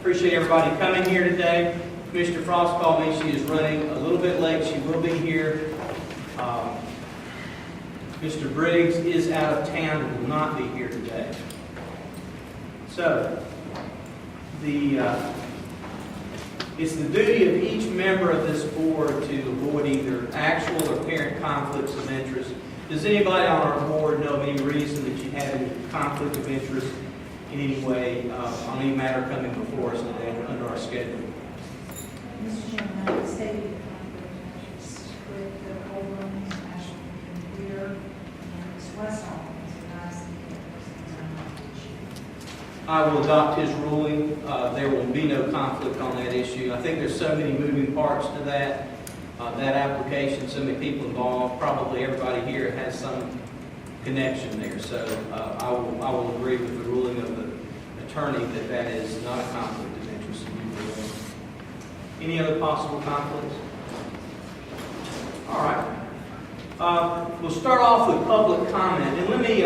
Appreciate everybody coming here today. Commissioner Frost called me. She is running a little bit late. She will be here. Mr. Briggs is out of town and will not be here today. So, it's the duty of each member of this board to avoid either actual or apparent conflicts of interest. Does anybody on our board know of any reason that you have any conflict of interest in any way on any matter coming before us today under our schedule? Mr. Chairman, I stated conflict of interest with the Coleman National Computer and Ms. Westall as I will adopt his ruling. There will be no conflict on that issue. I think there's so many moving parts to that application, so many people involved. Probably everybody here has some connection there. So I will agree with the ruling of the attorney that is not a conflict of interest. Any other possible conflicts? All right. We'll start off with public comment. And let me,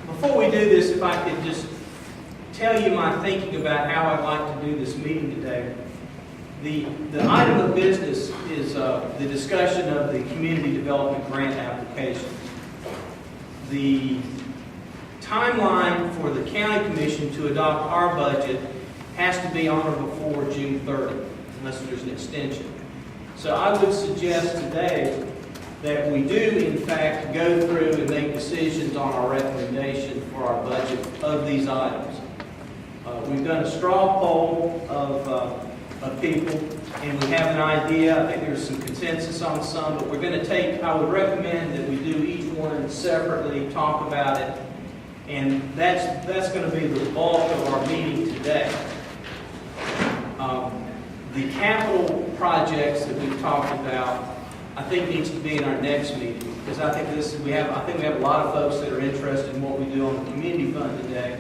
before we do this, if I could just tell you my thinking about how I'd like to do this meeting today. The item of business is the discussion of the community development grant application. The timeline for the county commission to adopt our budget has to be on or before June 30th, unless there's an extension. So I would suggest today that we do, in fact, go through and make decisions on our recommendation for our budget of these items. We've done a straw poll of people, and we have an idea. I think there's some consensus on some, but we're going to take, I would recommend that we do each one separately, talk about it, and that's going to be the bulk of our meeting today. The capital projects that we've talked about, I think needs to be in our next meeting, because I think we have a lot of folks that are interested in what we do on the community fund today.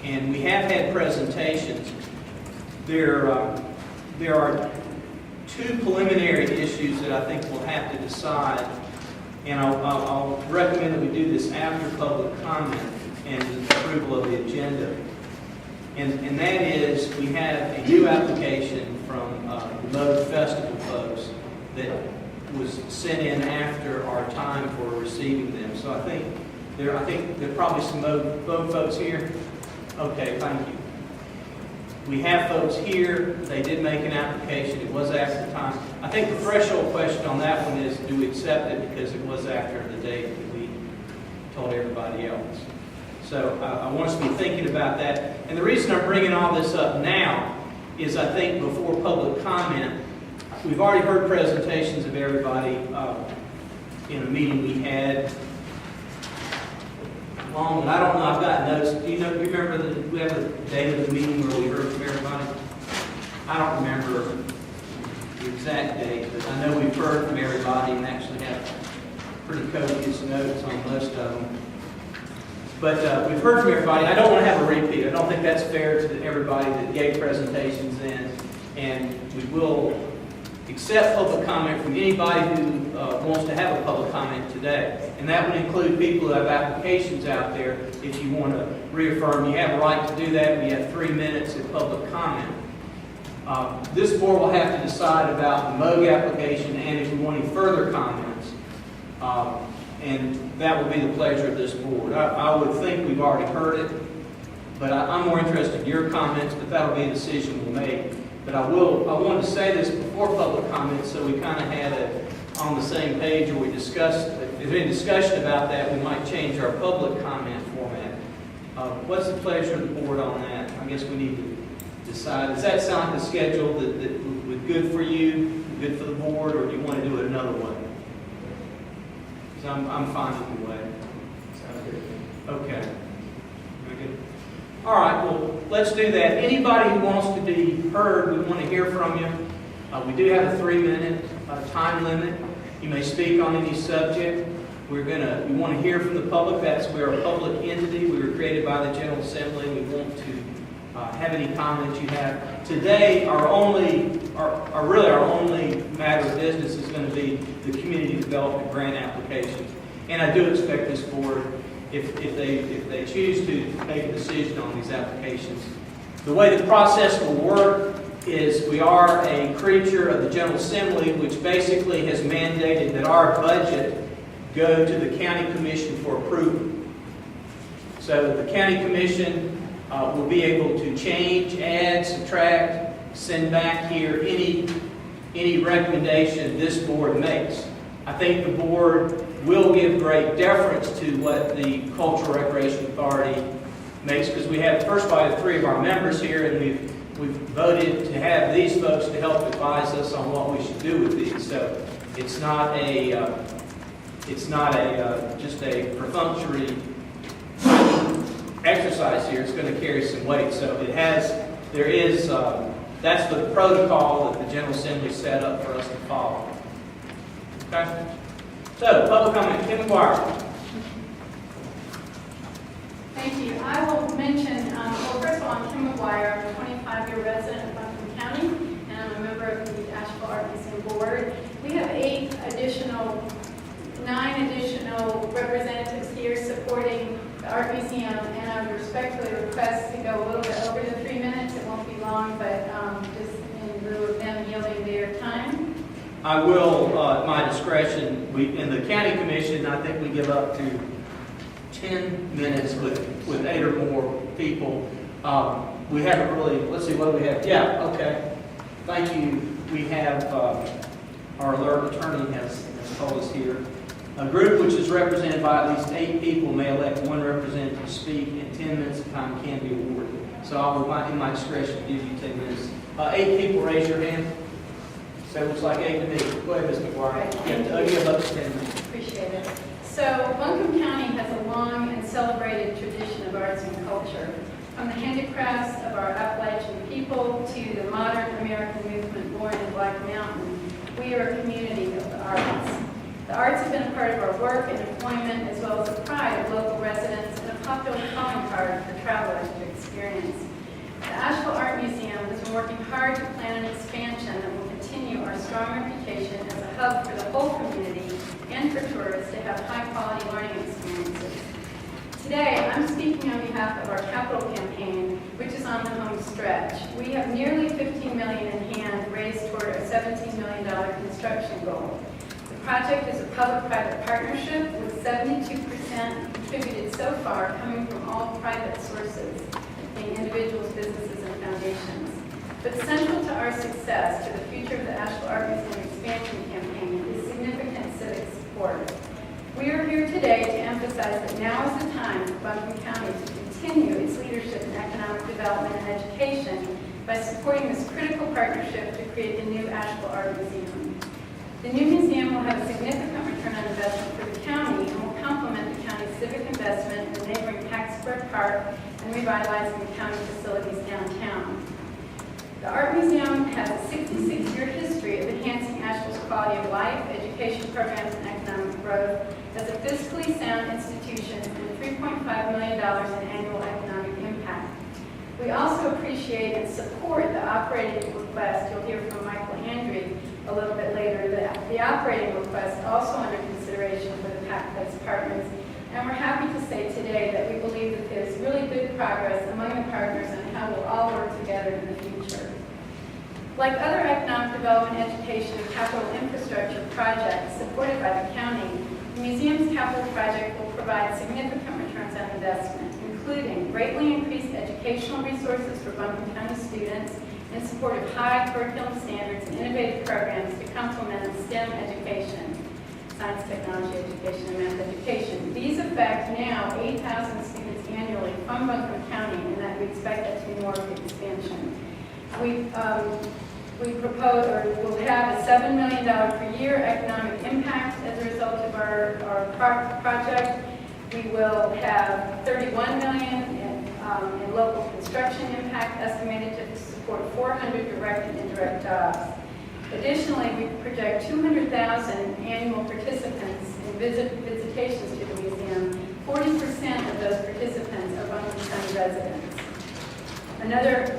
And we have had presentations. There are two preliminary issues that I think we'll have to decide, and I'll recommend that we do this after public comment and the approval of the agenda. And that is, we have a new application from the Modfest folks that was sent in after our time for receiving them. So I think there are probably some Mode folks here. Okay, thank you. We have folks here. They did make an application. It was after the time. I think the threshold question on that one is, do we accept it because it was after the date that we told everybody else? So I want us to be thinking about that. And the reason I'm bringing all this up now is I think before public comment, we've already heard presentations of everybody in a meeting we had. Long, and I don't know, I've got notes. Do you remember we have a date of the meeting where we heard from everybody? I don't remember the exact date, but I know we've heard from everybody and actually have pretty copious notes on most of them. But we've heard from everybody. I don't want to have a repeat. I don't think that's fair to everybody that gave presentations then. And we will accept public comment from anybody who wants to have a public comment today. And that would include people who have applications out there. If you want to reaffirm, you have a right to do that. We have 3 minutes of public comment. This board will have to decide about the MOG application and if we want any further comments. And that will be the pleasure of this board. I would think we've already heard it, but I'm more interested in your comments, but that'll be a decision we'll make. But I wanted to say this before public comments so we kind of had it on the same page, or we discussed, if there's any discussion about that, we might change our public comment format. What's the pleasure of the board on that? I guess we need to decide. Does that sound like a schedule that was good for you, good for the board, or do you want to do it another way? Because I'm fine with the way. Sounds good. Okay. Very good. All right, well, let's do that. Anybody who wants to be heard, we want to hear from you. We do have a 3-minute time limit. You may speak on any subject. We want to hear from the public. We're a public entity. We were created by the General Assembly. We want to have any comments you have. Today, our only matter of business is going to be the community development grant applications. And I do expect this board, if they choose to make a decision on these applications, The way the process will work is we are a creature of the General Assembly, which basically has mandated that our budget go to the County Commission for approval. So the County Commission will be able to change, add, subtract, send back here any recommendation this board makes. I think the board will give great deference to what the Cultural Recreation Authority makes, because we have, first of all, we have 3 of our members here, and we've voted to have these folks to help advise us on what we should do with these. So it's not just a perfunctory exercise here. It's going to carry some weight. So that's the protocol that the General Assembly set up for us to follow. Okay? So, public comment. Kim McGuire. Thank you. I will mention, well, first of all, I'm Kim McGuire. I'm a 25-year resident of Buncombe County, and I'm a member of the Asheville Art Museum Board. We have 9 additional representatives here supporting the Art Museum, and I would respectfully request to go a little bit over the 3 minutes. It won't be long, but just in lieu of them yielding their time. I will, at my discretion, in the County Commission, I think we give up to 10 minutes with 8 or more people. We haven't really, let's see, what do we have? Yeah, okay. Thank you. We have, our alert attorney has told us here. A group which is represented by at least 8 people may elect 1 representative to speak, and 10 minutes of time can be awarded. So I will, in my discretion, give you 10 minutes. 8 people, raise your hand. So it looks like 8 to me. Go ahead, Ms. McGuire. Right, You have up to 10 minutes. Appreciate it. So Buncombe County has a long and celebrated tradition of arts and culture. From the handicrafts of our Appalachian people to the modern American movement born in Black Mountain, we are a community of the arts. The arts have been a part of our work and employment, as well as a pride of local residents and a popular calling card for travelers to experience. The Asheville Art Museum has been working hard to plan an expansion that will continue our strong reputation as a hub for the whole community and for tourists to have high-quality learning experiences. Today, I'm speaking on behalf of our capital campaign, which is on the home stretch. We have nearly $15 million in hand raised toward a $17 million construction goal. The project is a public-private partnership with 72% contributed so far coming from all private sources, being individuals, businesses, and foundations. But central to our success, to the future of the Asheville Art Museum expansion campaign, is significant civic support. We are here today to emphasize that now is the time for Buncombe County to continue its leadership in economic development and education by supporting this critical partnership to create the new Asheville Art Museum. The new museum will have a significant return on investment for the county and will complement the county's civic investment in the neighboring Packsburg Park and revitalizing the county facilities downtown. The Art Museum has a 66-year history of enhancing Asheville's quality of life, education programs, and economic growth as a fiscally sound institution and $3.5 million in annual economic impact. We also appreciate and support the operating request. You'll hear from Michael Andrew a little bit later. The operating request also under consideration for the Pack-Place partners. And we're happy to say today that we believe that there's really good progress among the partners on how we'll all work together in the future. Like other economic development, education, and capital infrastructure projects supported by the county, the museum's capital project will provide significant returns on investment, including greatly increased educational resources for Buncombe County students in support of high curriculum standards and innovative programs to complement STEM education, science, technology education, and math education. These affect now 8,000 students annually from Buncombe County, and that we expect that to be more of the expansion. We propose, or will have a $7 million per year economic impact as a result of our project. We will have $31 million in local construction impact estimated to support 400 direct and indirect jobs. Additionally, we project 200,000 annual participants in visitations to the museum. 40% of those participants are Buncombe County residents. Another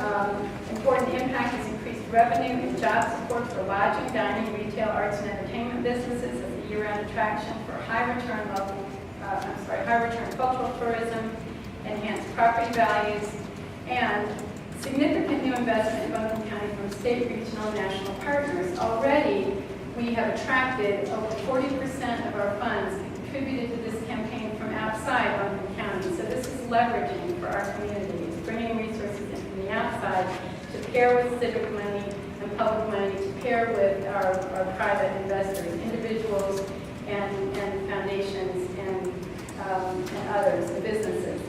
important impact is increased revenue and job support for lodging, dining, retail, arts, and entertainment businesses as a year-round attraction for high-return cultural tourism, enhanced property values, and Significant new investment in Buncombe County from state, regional, and national partners. Already, we have attracted over 40% of our funds contributed to this campaign from outside Buncombe County. So this is leveraging for our communities, bringing resources in from the outside to pair with civic money and public money, to pair with our private investors, individuals and foundations and others, and businesses.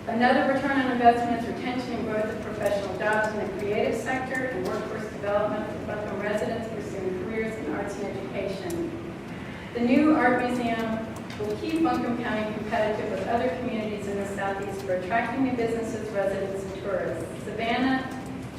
Another return on investment is retention and growth of professional jobs in the creative sector and workforce development for Buncombe residents pursuing careers in arts and education. The new art museum will keep Buncombe County competitive with other communities in the southeast for attracting new businesses, residents, and tourists. Savannah,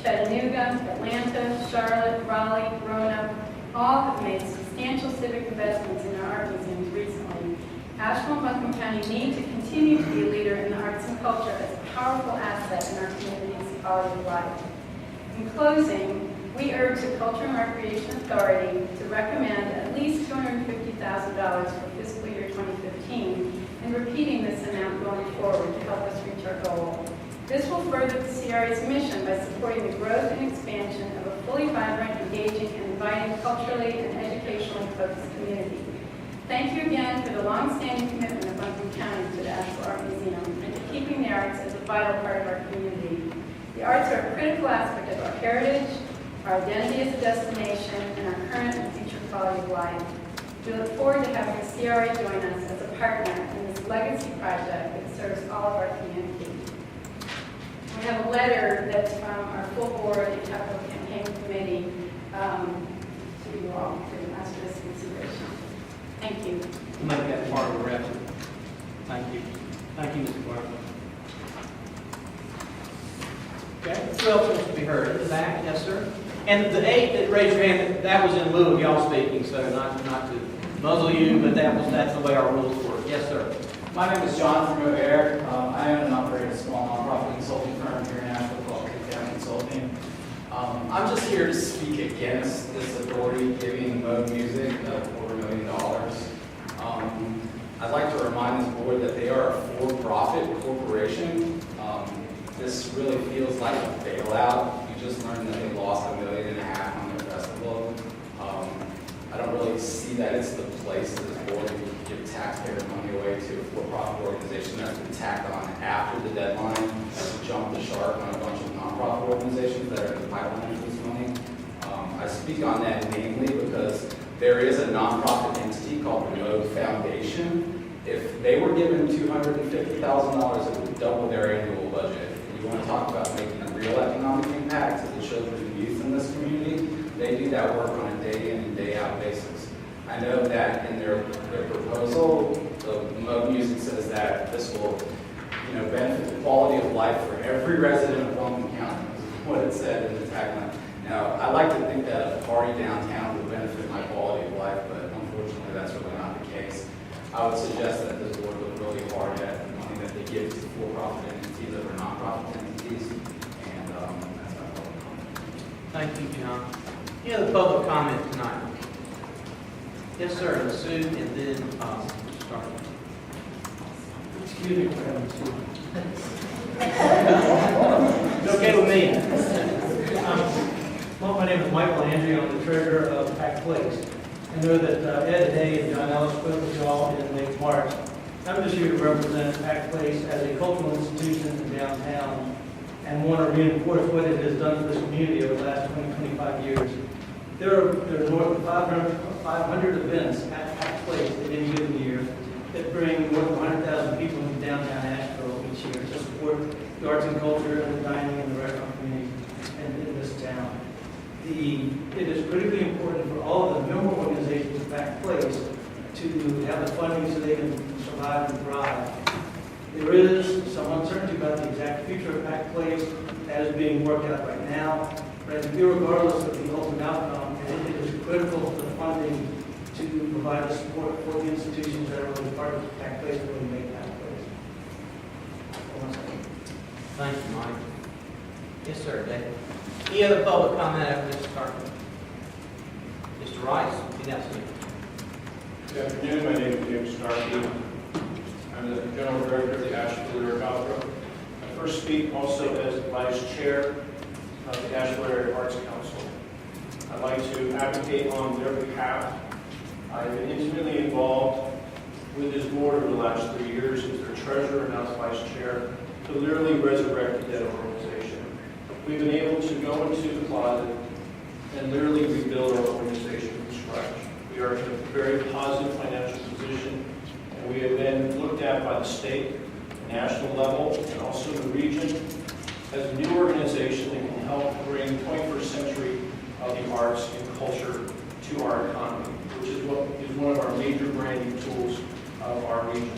Chattanooga, Atlanta, Charlotte, Raleigh, Roanoke, all have made substantial civic investments in our art museums recently. Asheville and Buncombe County need to continue to be a leader in the arts and culture as a powerful asset in our community's quality of life. In closing, we urge the Culture and Recreation Authority to recommend at least $250,000 for fiscal year 2015 and repeating this amount going forward to help us reach our goal. This will further the CRA's mission by supporting the growth and expansion of a fully vibrant, engaging, and inviting culturally and educationally focused community. Thank you again for the long-standing commitment of Buncombe County to the Asheville Art Museum and to keeping the arts as a vital part of our community. The arts are a critical aspect of our heritage, our identity as a destination, and our current and future quality of life. We look forward to having the CRA join us as a partner in this legacy project that serves all of our community. We have a letter that's from our full board and capital campaign committee to you all to ask for this consideration. Thank you. We'll make that part of the record. Thank you. Thank you, Mr. Clark. Okay, who else wants to be heard? In the back, yes, sir. And the 8 that raised your hand, that was in lieu of y'all speaking, so not to muzzle you, but that's the way our rules work. Yes, sir. My name is John from O'Hare. I own and operate a small nonprofit consulting firm here in Asheville called Kickdown Consulting. I'm just here to speak against this authority giving Mode Music $250,000. I'd like to remind this board that they are a for-profit corporation. This really feels like a bailout. You just learned that they lost $1.5 million on their festival. I don't really see that it's the place that this board would give taxpayer money away to a for-profit organization that's been tacked on after the deadline to jump the shark on a bunch of nonprofit organizations that are in the pipeline for this money. I speak on that namely because there is a nonprofit entity called the Mode Foundation. If they were given $250,000, it would double their annual budget. If you want to talk about making a real economic impact to the children and youth in this community, they do that work on a day in and day out basis. I know that in their proposal, the Mode Music says that this will, benefit the quality of life for every resident of Buncombe County, is what it said in the tagline. Now, I like to think that a party downtown would benefit my quality of life, but unfortunately, that's really not the case. I would suggest that this board look really hard at the money that they give to for-profit entities that are nonprofit entities, and that's my public comment. Thank you, John. Any other public comment tonight? Yes, sir. Sue, and then start. Excuse me for having to. It's okay with me. Well, my name is Michael Landry. I'm the treasurer of Pack Place. I know that Ed Hay and John Ellis spoke with y'all in late March. I'm just here to represent Pack Place as a cultural institution in downtown and want to reinforce what it has done for this community over the last 25 years. There are north of 500 events at Pack Place at any given year that bring more than 100,000 people into downtown Asheville each year to support the arts and culture and the dining and the restaurant community in this town. It is critically important for all of the member organizations of Pack Place to have the funding so they can survive and thrive. There is some uncertainty about the exact future of Pack Place that is being worked out right now, but regardless of the ultimate outcome, it is critical for the funding to provide the support for the institutions that are really part of Pack Place to really make Pack Place. Thank you, Mike. Yes, sir, David. Any other public comment after Mr. Carter? Mr. Rice, you got something? Good afternoon. My name is James Starkey. I'm the General Director of the Asheville Lyric Opera. My first speak also as the Vice Chair of the Asheville Area Arts Council. I'd like to advocate on their behalf. I've been intimately involved with this board over the last 3 years as their treasurer and now as vice chair to literally resurrect the dead organization. We've been able to go into the closet and literally rebuild our organization from scratch. We are in a very positive financial position, and we have been looked at by the state, national level, and also the region as a new organization that can help bring 21st century of the arts and culture to our economy, which is what is one of our major branding tools of our region.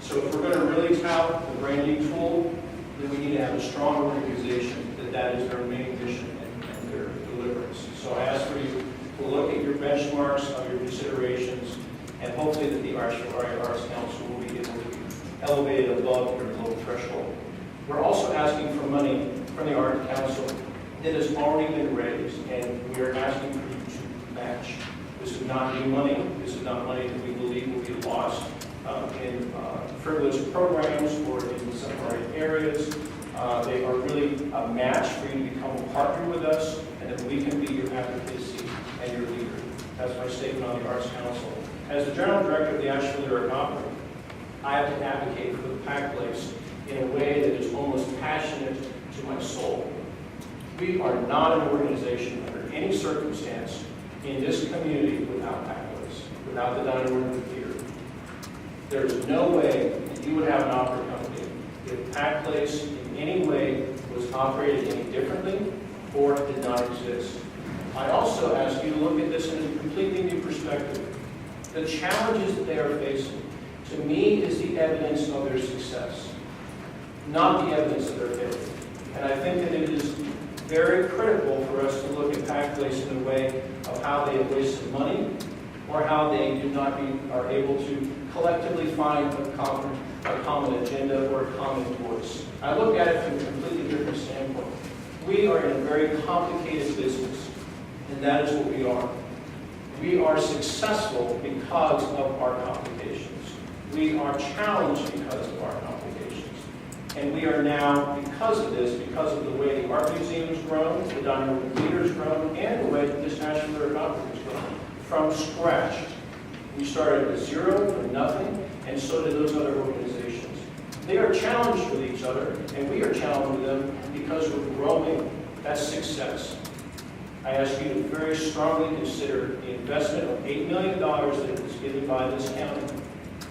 So if we're going to really tout the branding tool, then we need to have a strong organization that is their main mission and their deliverance. So I ask for you to look at your benchmarks of your considerations, and hopefully that the Asheville Area Arts Council will be able to be elevated above your low threshold. We're also asking for money from the Art Council that has already been raised, and we are asking for you to match. This is not new money. This is not money that we believe will be lost in frivolous programs or in some of our areas. They are really a match for you to become a partner with us, and that we can be your advocacy and your leader. That's my statement on the Arts Council. As the General Director of the Asheville Lyric Opera, I have to advocate for the Pack Place in a way that is almost passionate to my soul. We are not an organization under any circumstance in this community without Pack Place, without the dining room and theater. There is no way that you would have an opera company if Pack Place in any way was operated any differently or did not exist. I also ask you to look at this in a completely new perspective. The challenges that they are facing, to me, is the evidence of their success, not the evidence of their failure. And I think that it is very critical for us to look at Pack Place in a way of how they have wasted money or how they are able to collectively find a common agenda or a common voice. I look at it from a completely different standpoint. We are in a very complicated business, and that is what we are. We are successful because of our complications. We are challenged because of our complications. And we are now, because of this, because of the way the Art Museum has grown, the Dining Room Theater has grown, and the way that this National Lyric Opera has grown, from scratch. We started with zero, from nothing, and so did those other organizations. They are challenged with each other, and we are challenged with them because we're growing. That's success. I ask you to very strongly consider the investment of $8 million that was given by this county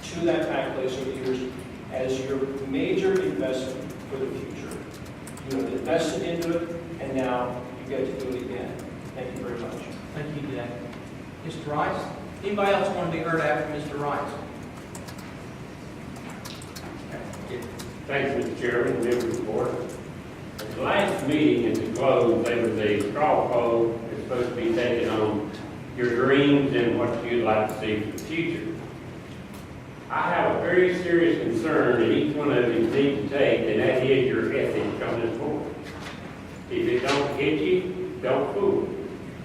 to that Pack Place over the years as your major investment for the future. You have invested into it, and now you get to do it again. Thank you very much. Thank you, Jack. Mr. Rice? Anybody else want to be heard after Mr. Rice? Thanks, Mr. Chairman, members of the board. At the last meeting at the close, there was a straw poll that's supposed to be taken on your dreams and what you'd like to see for the future. I have a very serious concern that each one of you need to take, and that is your ethics on this board. If it don't hit you, don't fool.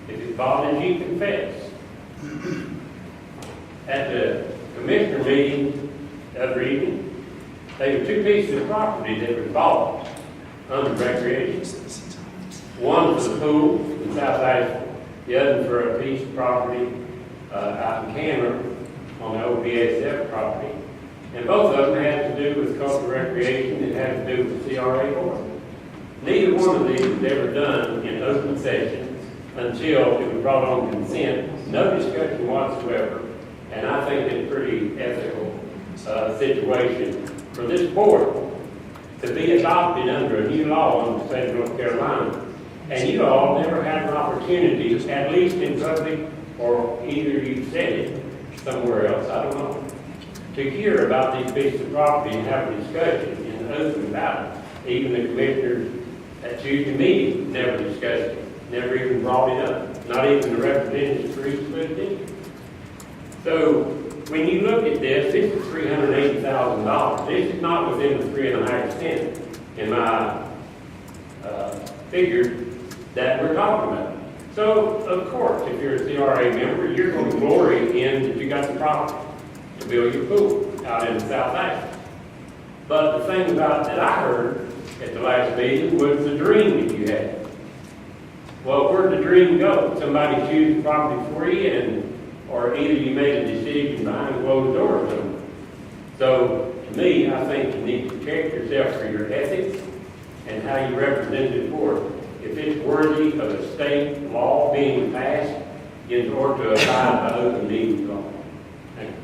If it bothers you, confess. At the commissioner meeting the other evening, there were two pieces of property that were involved under recreation. One for the pool in South Asheville, the other for a piece of property out in Cameron on the OPSF property. And both of them had to do with cultural recreation and had to do with the CRA board. Neither one of these was ever done in open session until it was brought on consent, no discussion whatsoever. And I think it's a pretty ethical situation for this board to be adopted under a new law in the state of North Carolina. And you all never had an opportunity, at least in public, or either you said it somewhere else, I don't know, to hear about these pieces of property and have a discussion in the open about it. Even the commissioners at Tuesday meeting never discussed it, never even brought it up, not even the representatives for each district. So when you look at this is $380,000. This is not within the 3.5% in my figure that we're talking about. So, of course, if you're a CRA member, you're going to glory in that you got the property to build your pool out in South Asheville. But the thing about that I heard at the last meeting was the dream that you had. Well, where'd the dream go? Somebody choose the property for you, or either you made a decision behind closed doors on it. So, to me, I think you need to check yourself for your ethics and how you represent the board. If it's worthy of a state law being passed in order to abide by open meetings law. Thank you.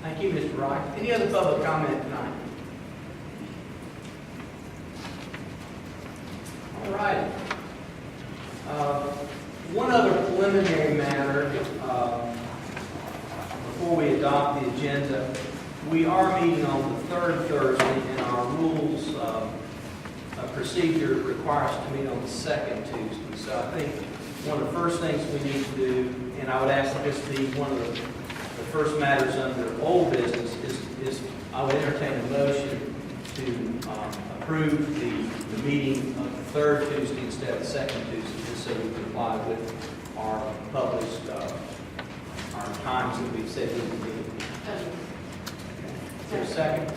Thank you, Mr. Wright. Any other public comment tonight? All right. One other preliminary matter, before we adopt the agenda, we are meeting on the third Thursday, and our rules of procedure require us to meet on the second Tuesday. So I think one of the first things we need to do, and I would ask that this be one of the first matters under old business, is I would entertain a motion to approve the meeting of the third Tuesday instead of the second Tuesday, just so we comply with our published, our times that we've said we would be. Is there a second?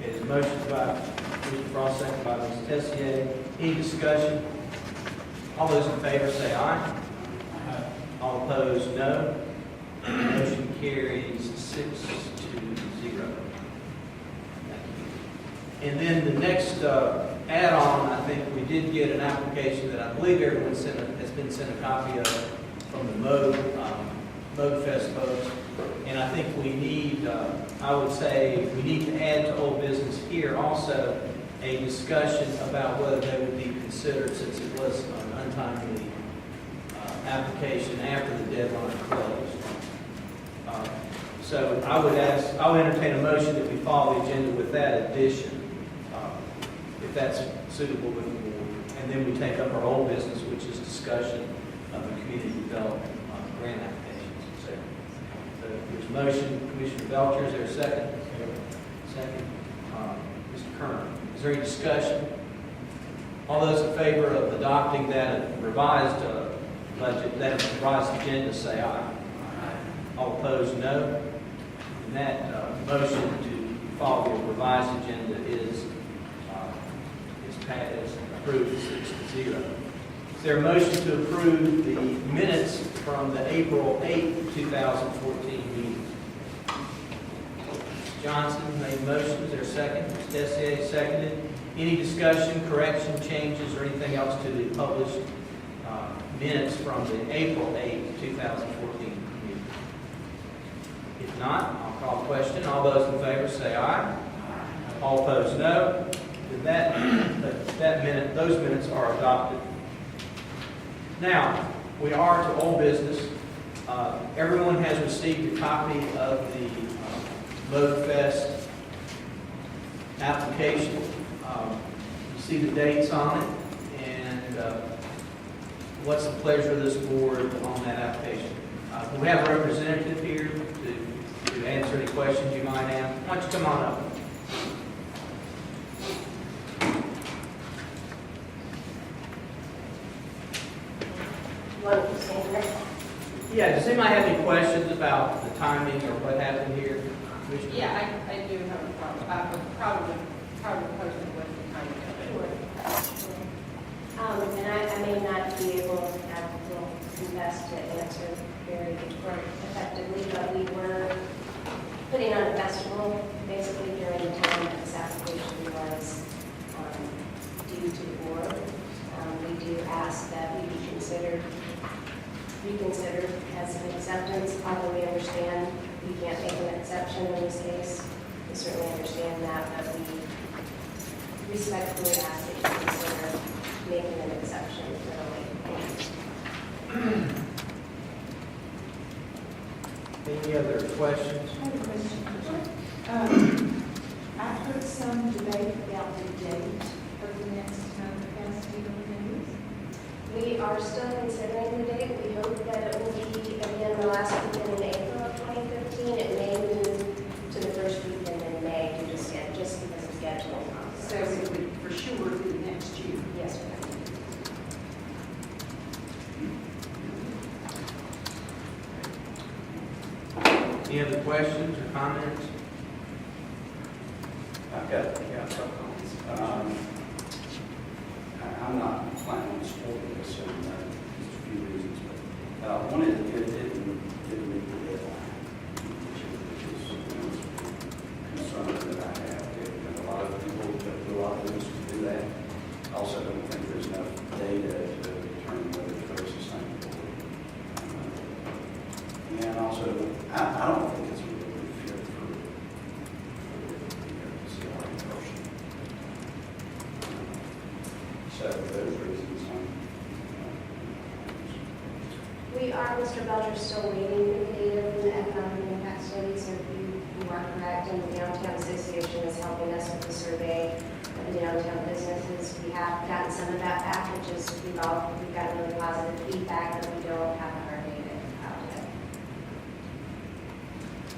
It is motion by Mr. Frost, second by Ms. Tessier. Any discussion? All those in favor say aye. All opposed, no. Motion carries 6-0. And then the next add-on, I think we did get an application that I believe everyone has been sent a copy of from the Modfest folks. And I think we need, I would say, we need to add to old business here also a discussion about whether they would be considered, since it was an untimely application after the deadline closed. So I would entertain a motion that we follow the agenda with that addition, if that's suitable with the board. And then we take up our old business, which is discussion of the community development grant applications, etc. So there's a motion, Commissioner Belcher, is there a second? Second. Mr. Kern, is there any discussion? All those in favor of adopting that revised budget, that revised agenda, say aye. All opposed, no. And that motion to follow the revised agenda is approved 6-0. Is there a motion to approve the minutes from the April 8, 2014 meeting? Johnson made a motion. Is there a second? Ms. Tessier seconded. Any discussion, correction, changes, or anything else to the published minutes from the April 8, 2014 meeting? If not, I'll call the question. All those in favor say aye. All opposed, no. Then those minutes are adopted. Now, we are to old business. Everyone has received a copy of the Modfest application. You see the dates on it, and what's the pleasure of this board on that application? We have a representative here to answer any questions you might have. Why don't you come on up? Yeah, does anybody have any questions about the timing or what happened here? Commissioner? Yeah, I do have a problem. I would probably post it with the time. And I may not be able, I will confess, to answer very effectively, but we were putting on a festival basically during the time that this application was due to the board. We do ask that we be reconsidered as an acceptance, although we understand we can't make an exception in this case. We certainly understand that, but we respectfully ask that you consider making an exception for the late payment. Any other questions? I have a question. I've heard some debate about the date of the next Modfest. Do you know when it is? We are still considering the date. We hope that it will be, again, the last weekend in April of 2015. It may move to the first weekend in May due to just because of scheduling. So it would for sure be next year. Yes, ma'am. Any other questions or comments? I've got a couple comments. I'm not planning on supporting this, so just a few reasons. But one is it didn't meet the deadline, which is concern that I have. And a lot of people do a lot of things to do that. I also don't think there's enough data to determine whether it's very sustainable. And also, I don't think it's a really good fit for the CRA person. So for those reasons, We are, Mr. Belcher, still waiting for the data from the economic impact study, so you are correct, and the Downtown Association is helping us with the survey of the downtown businesses. We have gotten some of that back, which is, we've gotten really positive feedback, but we don't have our data out yet.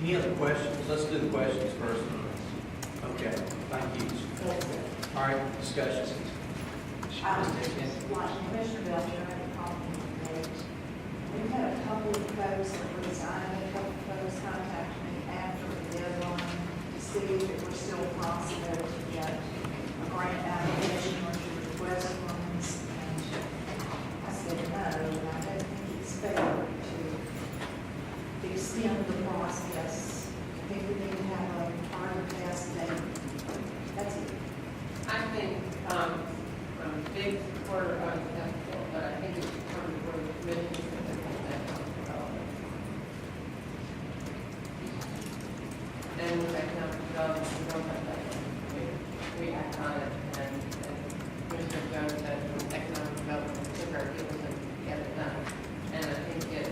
Any other questions? Let's do the questions first. Okay, thank you. All right, discussion. Like Commissioner Belcher had a comment made. We've had a couple of folks that resigned, a couple of folks contacted me after the deadline to see if it were still possible to get a grant application or to request funds. And I said, no, I don't think it's fair to extend the process. I think we need to have a harder test date. That's it. I think, I'm a big supporter of that, but I think it's time for the commission to look at that development. And with economic development, we don't have that. We act on it, and Commissioner Jones said, economic development, took our people and get it done. And I think it,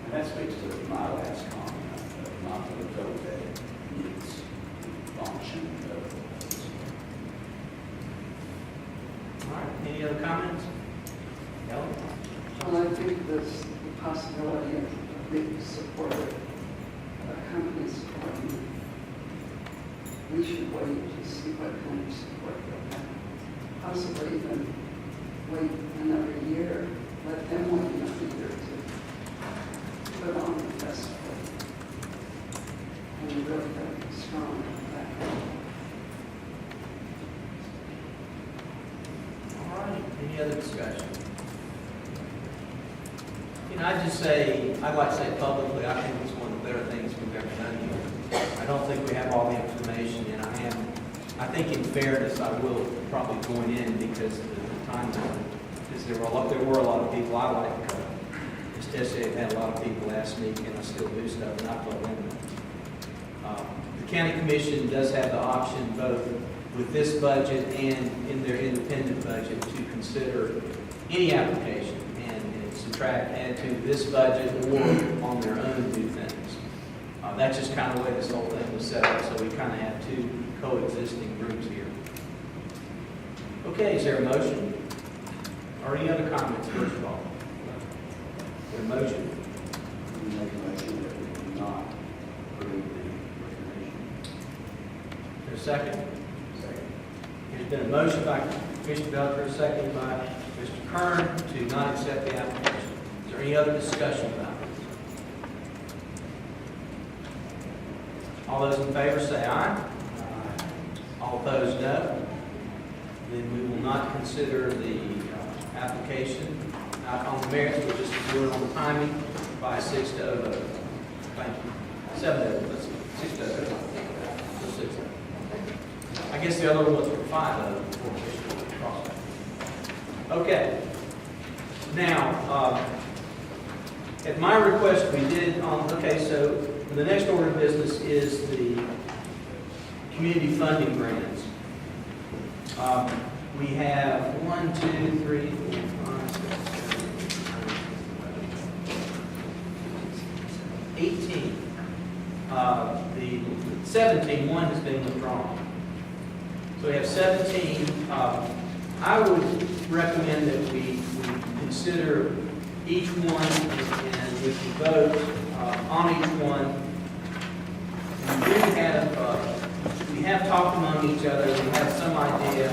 and that speaks to my last comment, not to the code that needs function of. All right, any other comments? Ellen? Well, I think there's the possibility of being supported, company supporting. We should wait to see what kind of support they'll have. Possibly even wait another year, let them wait another year to put on the festival. And we really got to be strong on that. All right, any other discussion? I just say, I'd like to say publicly, I think it's one of the better things we've ever done here. I don't think we have all the information, and I think in fairness, I will probably join in because of the time, because there were a lot of people I like to cover. Especially, I've had a lot of people ask me, can I still do stuff, and I told them that. The county commission does have the option, both with this budget and in their independent budget, to consider any application and subtract, add to this budget or on their own do things. That's just kind of the way this whole thing was set up, so we kind of have two coexisting groups here. Okay, is there a motion? Or any other comments, first of all? Is there a motion? We make a motion that we do not approve the recommendation. Is there a second? Second. There's been a motion by Commissioner Belcher, a second by Mr. Kern to not accept the application. Is there any other discussion about it? All those in favor say aye. All opposed, no. Then we will not consider the application on the merits. We'll just do it on the timing by 6-0 vote. Thank you. 7-0. Let's see. 6-0. So 6-0. I guess the other ones were 5-0 before we crossed that. Okay. Now, at my request, we did so the next order of business is the community funding grants. We have 1, 2, 3, 4, 5, 6, 7, 8, 18. The 17, one has been withdrawn. So we have 17. I would recommend that we consider each one and we can vote on each one. We have talked among each other. We have some idea.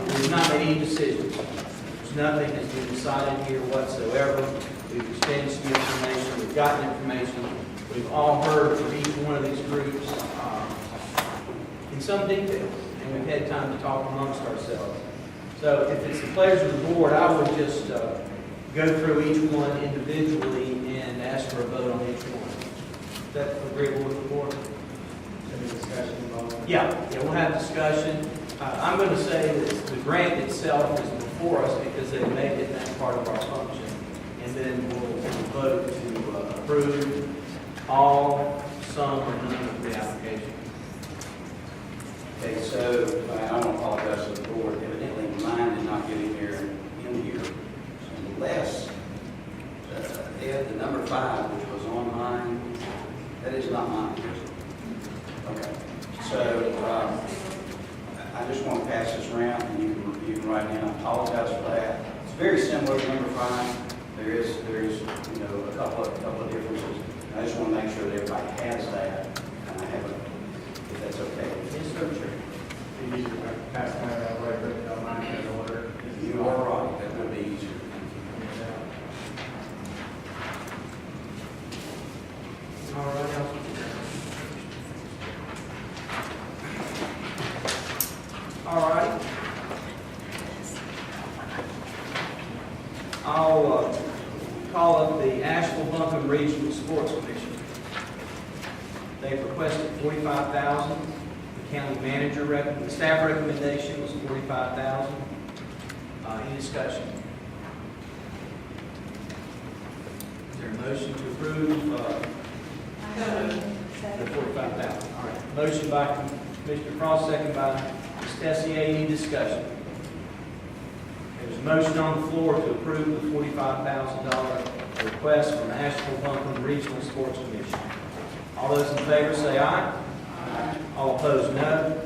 We've not made any decisions. There's nothing that's been decided here whatsoever. We've exchanged some information. We've gotten information. We've all heard from each one of these groups in some detail. and we've had time to talk amongst ourselves. So if it's the pleasure of the board, I would just go through each one individually and ask for a vote on each one. Is that agreeable with the board? Any discussion involved? Yeah, we'll have discussion. I'm going to say that the grant itself is before us because they made it that part of our function. And then we'll vote to approve all, some, or none of the application. Okay, so I want to apologize to the board. Evidently, mine did not get in here, unless Ed, the number 5, which was online, that is not mine. Okay, so I just want to pass this around, and you can write down. I apologize for that. It's very similar to number 5. There is a couple of differences. I just want to make sure that everybody has that, and I have it, if that's okay. Yes, sir. You need to pass that out, right, but don't mind in order. You are right. That would be easier. All right. All right. I'll call up the Asheville-Buncombe Regional Sports Commission. They've requested $45,000. The county manager, the staff recommendation was $45,000. Any discussion? Is there a motion to approve the $45,000? All right. Motion by Commissioner Frost, second by Ms. Tessier. Any discussion? There's a motion on the floor to approve the $45,000 request from Asheville-Buncombe Regional Sports Commission. All those in favor say aye. Aye. All opposed, no.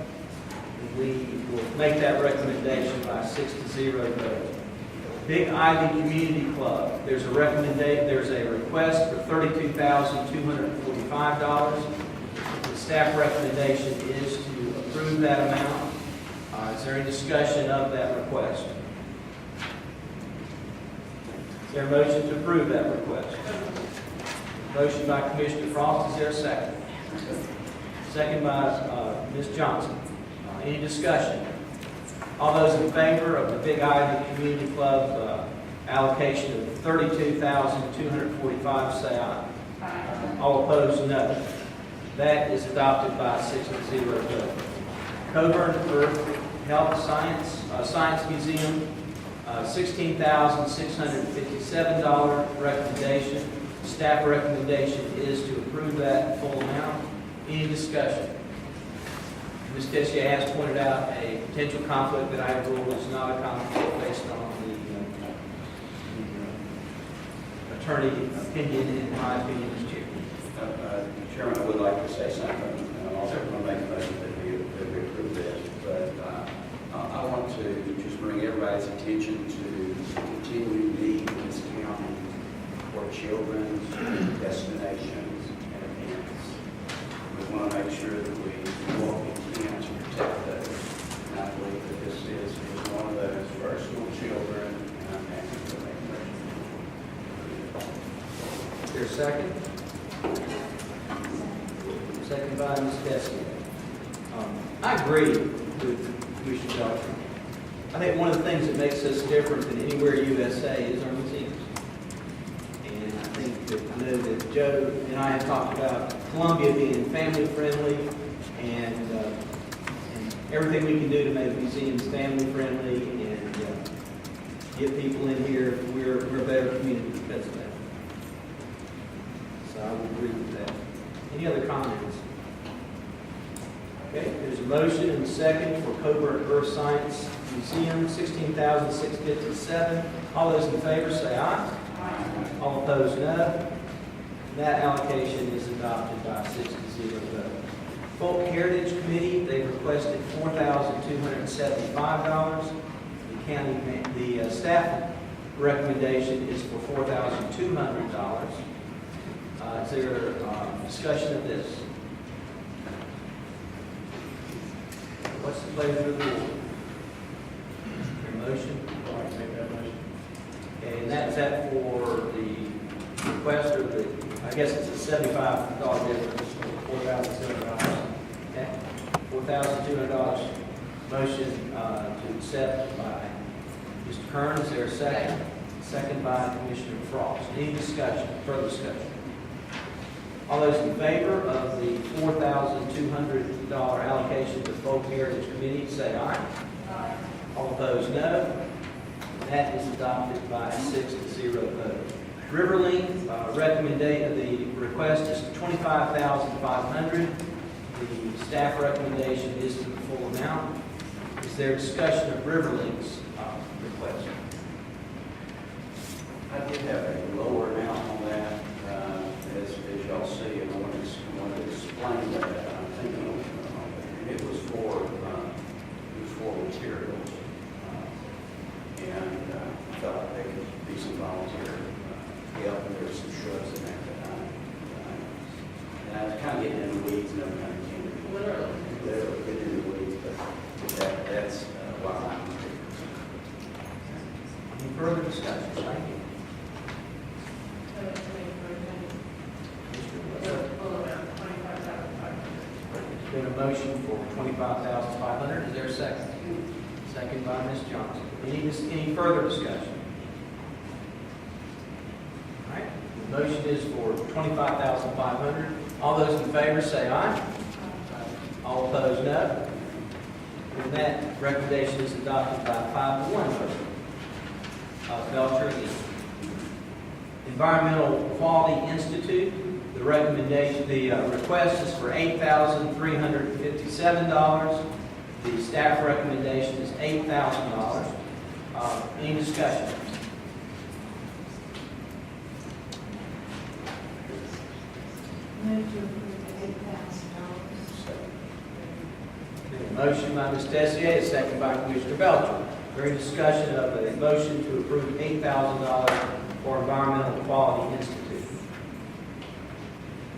And we will make that recommendation by 6-0 vote. Big Ivy Community Club, there's a request for $32,245. The staff recommendation is to approve that amount. Is there any discussion of that request? Is there a motion to approve that request? Motion by Commissioner Frost. Is there a second? Second by Ms. Johnson. Any discussion? All those in favor of the Big Ivy Community Club allocation of $32,245 say aye. Aye. All opposed, no. That is adopted by 6-0 vote. Coburn Earth Health Science Museum, $16,657 recommendation. Staff recommendation is to approve that full amount. Any discussion? Ms. Tessier has pointed out a potential conflict that I have ruled is not a conflict based on the attorney opinion, and my opinion is chair. Chairman, I would like to say something, and I'm also going to make a motion that we approve this, but I want to just bring everybody's attention to continue need in this county for children's destinations and events. We want to make sure that we walk in can to protect those. And I believe that this is one of those for our school children, and I'm happy to make a motion. Is there a second? Second by Ms. Tessier. I agree with Commissioner Belcher. I think one of the things that makes us different than anywhere USA is our museums. And I think that I know that Joe and I have talked about Columbia being family friendly and everything we can do to make museums family friendly and get people in here. We're a better community because of that. So I would agree with that. Any other comments? Okay, there's a motion and a second for Coburn Earth Science Museum, $16,657. All those in favor say aye. Aye. All opposed, no. That allocation is adopted by 6-0 vote. Folk Heritage Committee, they requested $4,275. The staff recommendation is for $4,200. Is there discussion of this? What's the pleasure of the board? Your motion? I'd like to make that motion. Okay, and that's that for the request or the, I guess it's a $75 difference. $4,700. Okay, $4,200 Motion to accept by Mr. Kern, is there a second? Second by Commissioner Frost. Any discussion, further discussion? All those in favor of the $4,200 allocation to the Folk Heritage Committee, say aye. Aye. All opposed, no. That is adopted by a 6-0 vote. Riverlink, the request is $25,500. The staff recommendation is to the full amount. Is there discussion of Riverlink's request? I did have a lower amount on that, as y'all see, and I want to explain that. I'm thinking it was for materials, and I felt like there could be some volunteer help, and there were some shrubs in there that and I was kind of getting in the weeds, and I'm kind of Literally. getting in the weeds, but that's why I'm Any further discussion? Thank you. There's been a motion for $25,500. Is there a second? Second by Ms. Johnson. Any further discussion? All right. The motion is for $25,500. All those in favor say aye. All opposed, no. And that recommendation is adopted by a 5-1 vote. Belcher again. Environmental Quality Institute, the request is for $8,357. The staff recommendation is $8,000. Any discussion? Move to approve $8,000. Motion by Ms. Tessier, a second by Commissioner Belcher. During discussion of a motion to approve $8,000 for Environmental Quality Institute.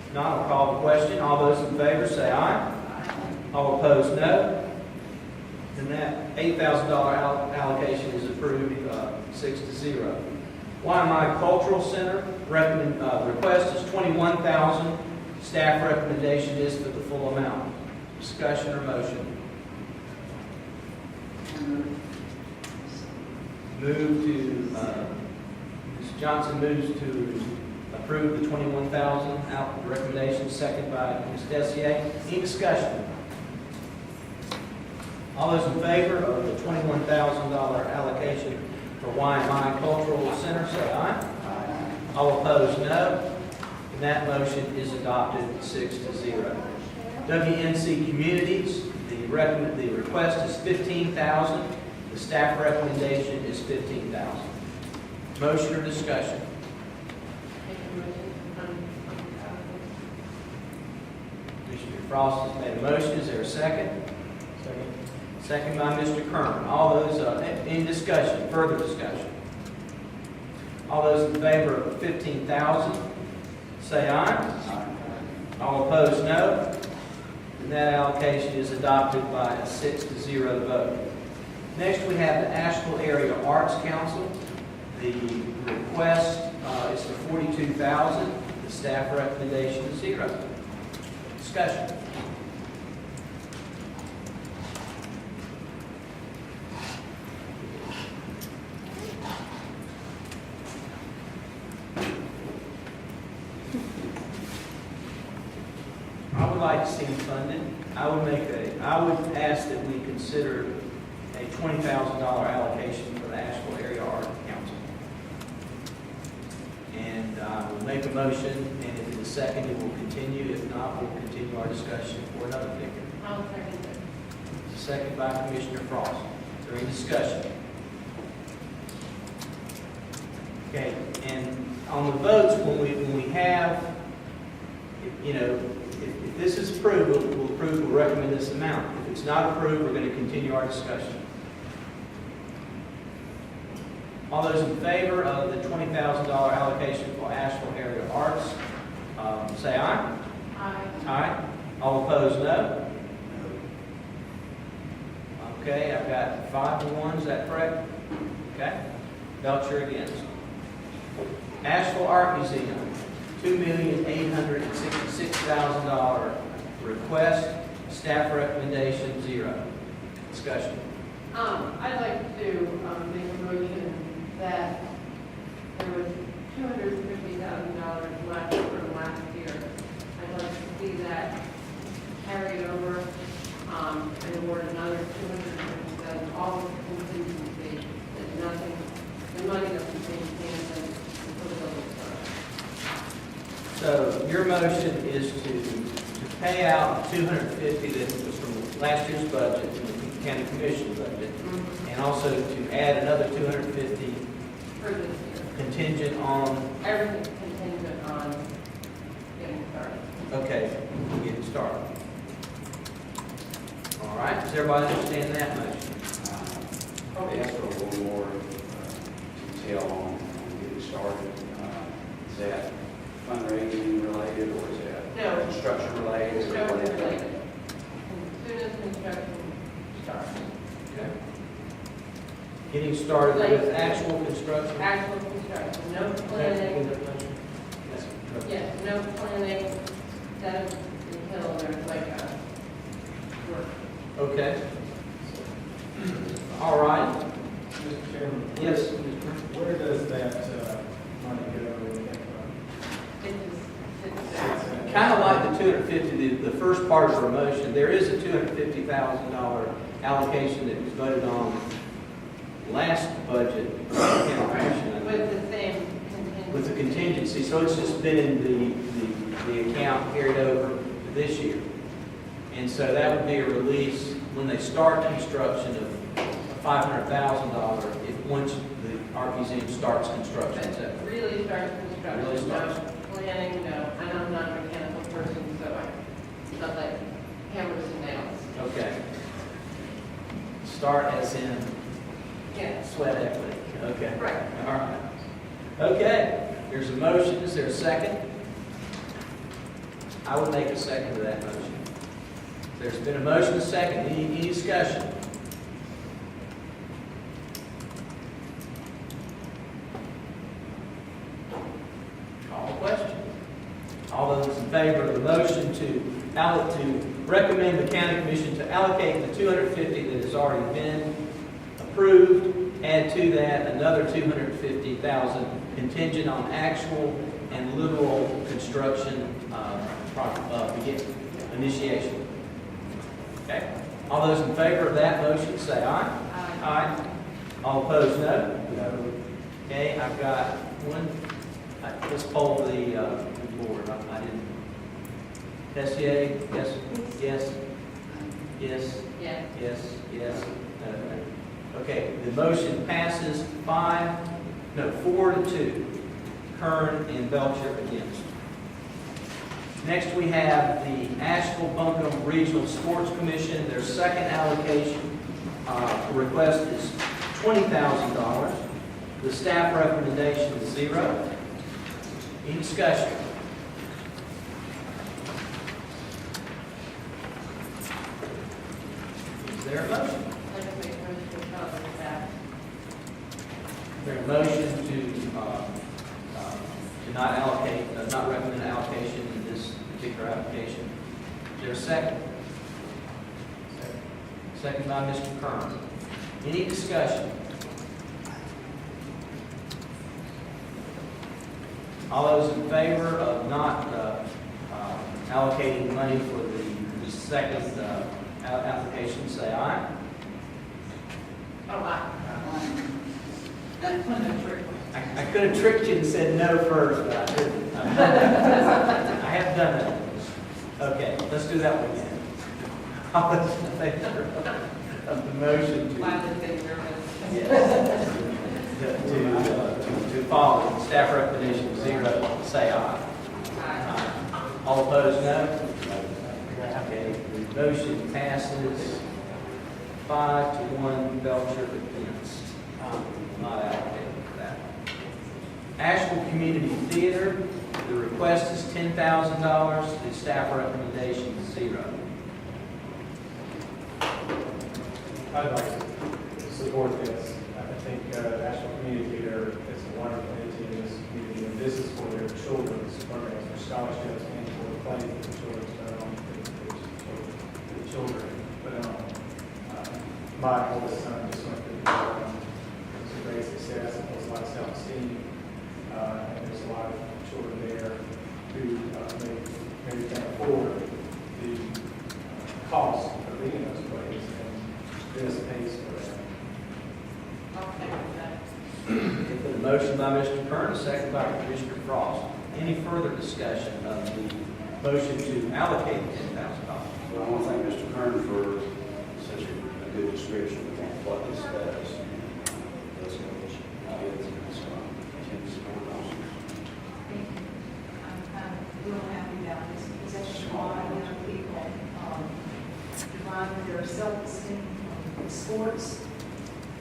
If not, I'll call the question. All those in favor say aye. All opposed, no. And that $8,000 allocation is approved 6-0. YMI Cultural Center request is $21,000. Staff recommendation is for the full amount. Discussion or motion? Ms. Johnson moves to approve the $21,000 recommendation, second by Ms. Tessier. Any discussion? All those in favor of the $21,000 allocation for YMI Cultural Center, say aye. All opposed, no. And that motion is adopted 6-0. WNC Communities, the request is $15,000. The staff recommendation is $15,000. Motion or discussion? Commissioner Frost has made a motion. Is there a second? Second. Second by Mr. Kern. All those, any discussion, further discussion? All those in favor of $15,000, say aye. All opposed, no. And that allocation is adopted by a 6-0 vote. Next, we have the Asheville Area Arts Council. The request is for $42,000. The staff recommendation is 0. Discussion. I would like to see it funded. I would ask that we consider a $20,000 allocation for the Asheville Area Art Council. And we'll make a motion, and if it is seconded, we'll continue. If not, we'll continue our discussion for another figure. I'll second it. Second by Commissioner Frost. Is there any discussion? Okay, and on the votes, when we have, if this is approved, we'll recommend this amount. If it's not approved, we're going to continue our discussion. All those in favor of the $20,000 allocation for Asheville Area Arts, say aye. Aye. Aye. All opposed, no. Okay, I've got 5-1, is that correct? Okay. Belcher against. Asheville Art Museum, $2,866,000 request. Staff recommendation 0. Discussion. I'd like to make a motion that there was $250,000 left from last year. I'd like to see that carried over and award another $250,000, all of the contingency, that nothing, the money doesn't change hands until the building starts. So your motion is to pay out the $250 that was from last year's budget, from the county commission budget, and also to add another $250 For this year. contingent on, Everything's contingent on getting started. okay, getting started. All right, does everybody understand that motion? Probably ask for a little more detail on getting started. Is that fundraising related or is that No. construction related? Construction related. As soon as construction starts. Okay. Getting started with actual construction? Actual construction, no planning, Yes. yes, no planning, that until there's like a work. Okay. All right. Mr. Chairman, Yes. where does that money go when it It's Kind of like the 250, the first part of our motion, there is a $250,000 allocation that was voted on last budget for the county commission, with the same contingency. with the contingency, so it's just been in the account carried over to this year. And so that would be a release when they start construction of $500,000 if once the art museum starts construction. But So, really starts construction, Really starts. no planning, no, and I'm not a mechanical person, so it's not like hammers and nails. okay. Start as in Yeah, sweat equity. Okay. right. All right. Okay, there's a motion. Is there a second? I would make a second to that motion. There's been a motion, a second. Any discussion? Call the question. All those in favor of the motion to recommend the county commission to allocate the $250 that has already been approved, add to that another $250,000 contingent on actual and literal construction initiation. Okay? All those in favor of that motion say aye. Aye. All opposed, no? No. Okay, I've got one. Let's poll the board. I didn't. Tessier? Yes? Yes? Yes? Yeah. Yes? Yes? No, no. Okay, the motion passes 4-2. Kern and Belcher against. Next, we have the Asheville-Buncombe Regional Sports Commission. Their second allocation request is $20,000. The staff recommendation is 0. Any discussion? Is there a motion? Like to make a motion to cover that. Is there a motion to not allocate, not recommend allocation in this particular application? Is there a second? Second by Mr. Kern. Any discussion? All those in favor of not allocating money for the second application, say aye. Oh, wow. I could have tricked you and said no first, but I didn't. I have done that. Okay, let's do that one again. All those in favor of the motion to, Glad to think nervous. yes, to follow staff recommendation 0, say aye. Aye. All opposed, no? Okay, the motion passes 5-1, Belcher against. Not allocated for that. Asheville Community Theater, the request is $10,000, the staff recommendation is 0. I'd like to support this. I think National Community Theater is a wonderful entity in this community, and this is for their children's programs, for scholarships, and for the play for the children's for the children. But and there's a lot of children there who maybe can't afford the cost of being in those places, and this pays for that. I'll second that. Okay, put a motion by Mr. Kern, a second by Commissioner Frost. Any further discussion of the motion to allocate $10,000? Well, I want to thank Mr. Kern for such a good description of what this does. Does help us kids, and so continue to support those. Thank you. I'm real happy about this because that's a lot of young people, deriving their self-esteem from sports.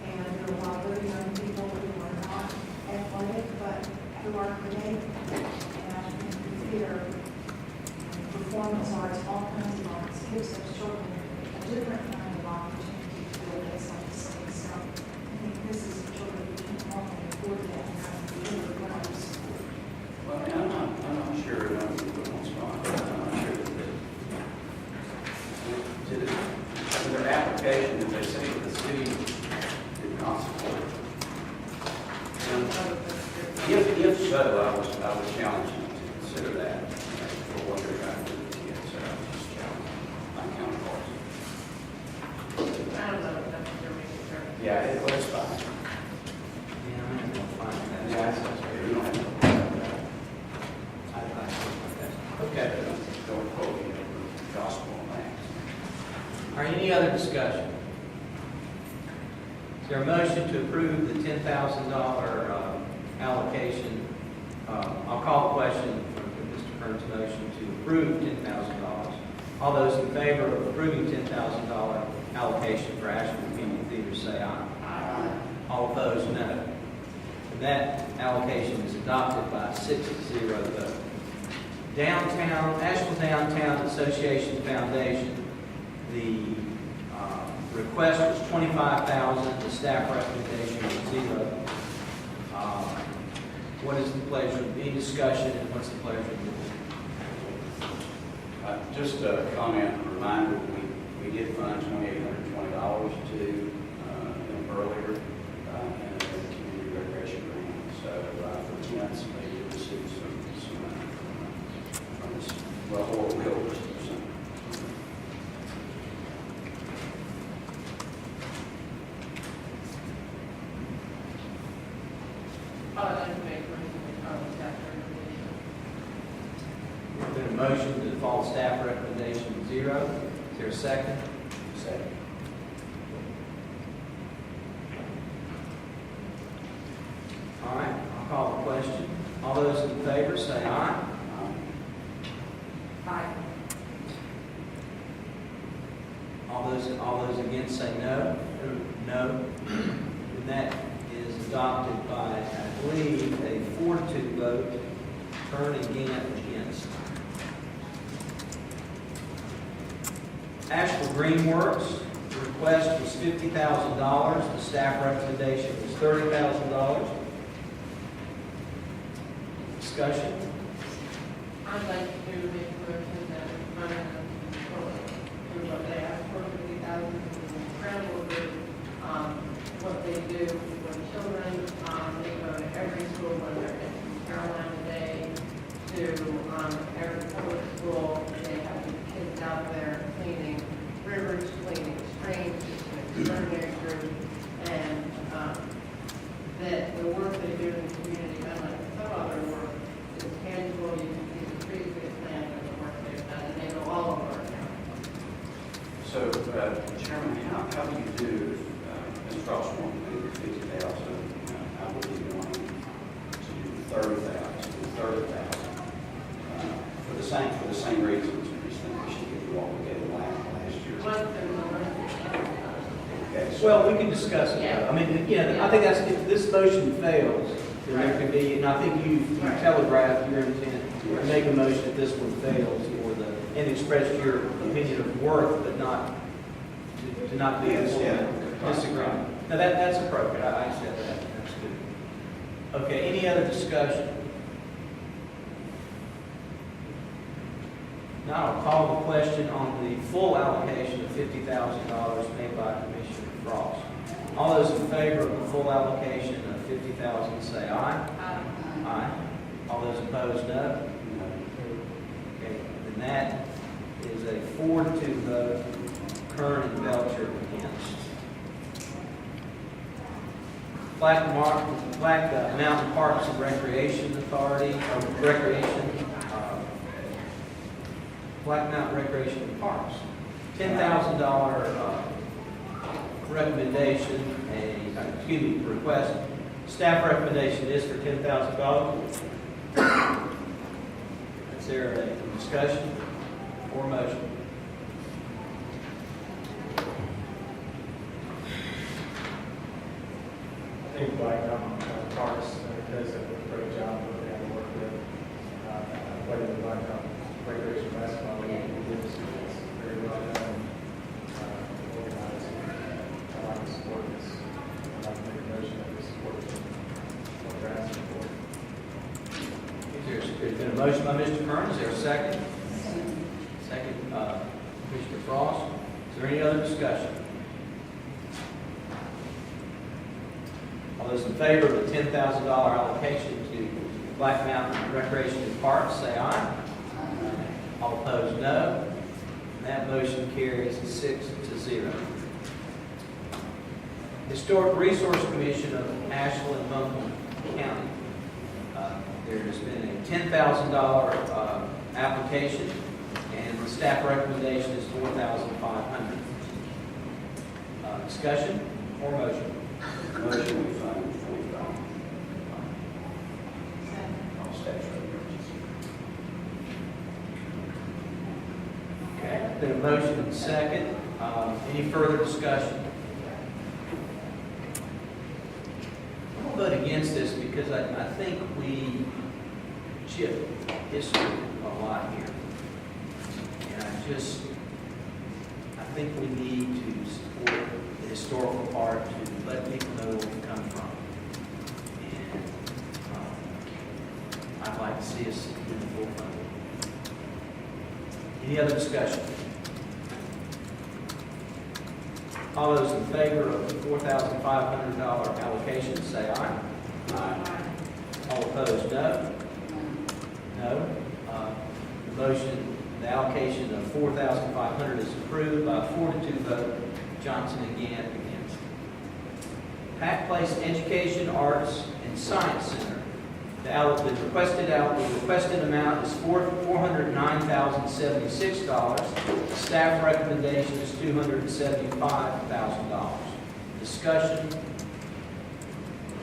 And there are a lot of other young people who are not athletic, but who are creative. And I think the theater, performance arts, all kinds of arts, gives those children a different kind of opportunity to feel they self-esteem. So I think this is a children who can often afford that, and I really want to support. Well, and I'm not sure, I don't think we're on spot, but I'm not sure that their application, if they say that the city did not support it. And if so, I would challenge you to consider that for what they're trying to do with kids. So I would just challenge my counterparts. I don't know if that's what you're making sure. Yeah, it was fine. Yeah, I'm going to find that. Yeah, that's okay. You don't have to worry about that. I'd like to look at that. Okay. Don't quote me over gospel on that. All right, any other discussion? Is there a motion to approve the $10,000 allocation? I'll call the question for Mr. Kern's motion to approve $10,000. All those in favor of approving $10,000 allocation for Ashland Community Theater say aye. Aye. All opposed, no. And that allocation is adopted by a 6-0 vote. Downtown, Ashland Downtown Association Foundation, the request was $25,000, the staff recommendation was 0. What is the pleasure, any discussion, and what's the pleasure of the board? Just a comment, a reminder, we did fund $2,820 to them earlier in a community recreation grant. So for tents, they did receive some money from this, well, or will receive some. I'd like to make a motion on staff recommendation. There's been a motion to follow staff recommendation 0. Is there a second? Second. All right, I'll call the question. All those in favor say aye. Aye. All those against say no. No. And that is adopted by, I believe, a 4-2 vote. Turn again against. Asheville Greenworks, the request was $50,000. The staff recommendation was $30,000. Discussion? I'd like to make a motion that we fund for what they asked for, $50,000, incredible group. What they do for children, they go to every school, whether it's Carolina Day to every public school. They have the kids out there cleaning rivers, cleaning streams. It's an extraordinary group, and that the work they do in the community, unlike some other work, is tangible. You can see the trees they plant and the work they've done, and they go all over our town. So, Chairman, how do you do, Ms. Frost wanted to do 50,000, I would be going to do 30,000, for the same reasons, we just think we should get what we gave last year. Once there's a Okay, so Well, we can discuss it. Yeah. I mean, I think that's, if this motion fails, then there could be, and I think you telegraphed your intent to make a motion if this one fails, and express your opinion of worth, but not, to not be in disagreement. Now, that's appropriate, I accept that, that's good. Okay, any other discussion? Now I'll call the question on the full allocation of $50,000 made by Commissioner Frost. All those in favor of the full allocation of $50,000, say aye. Aye. All those opposed, no. Okay, and that is a 4-2 vote, Kern and Belcher against. Black Mountain Parks and Recreation Authority, Black Mountain Recreation and Parks, $10,000 recommendation, request. Staff recommendation is for $10,000. Is there a discussion or motion? I think Black Mountain Parks does a great job of what they have to work with. I played in the Black Mountain Recreation Basketball League. It's very well done, organized. I like to support this. I'd like to make a motion that we support what we're asking for. There's been a motion by Mr. Kern. Is there a second? Second, Commissioner Frost. Is there any other discussion? All those in favor of the $10,000 allocation to Black Mountain Recreation and Parks, say aye. All opposed, no. And that motion carries 6-0. Historic Resource Commission of Ashland and Buncombe County. There has been a $10,000 application, and the staff recommendation is $4,500. Discussion or motion? Motion we fund $45. Okay, been a motion and second. Any further discussion? I'm going to vote against this because I think we chip history a lot here. And I think we need to support the historical part to let people know where we come from. And I'd like to see us in the full funding. Any other discussion? All those in favor of the $4,500 allocation, say aye. Aye. All opposed, no. No. The motion, the allocation of $4,500 is approved by a 4-2 vote. Johnson again against. Pack Place Education, Arts, and Science Center. The requested amount is $409,076. The staff recommendation is $275,000. Discussion.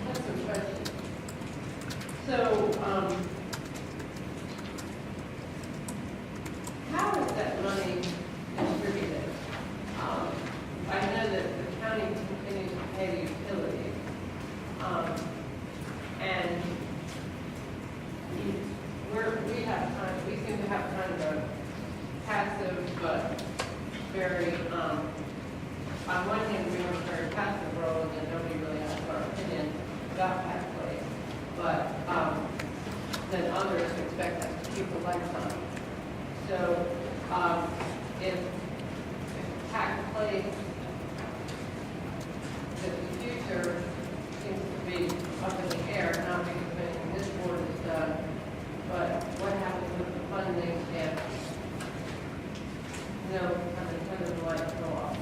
That's a question. So, how is that money distributed? I know that the county continues to pay utilities, and we seem to have kind of a passive but very, on one hand, we have a very passive role, and nobody really has our opinion about that place, but then others expect us to keep the lights on. So if tax place, the future seems to be up in the air, not because anything this board has done, but what happens with the funding if no unintended lights go off?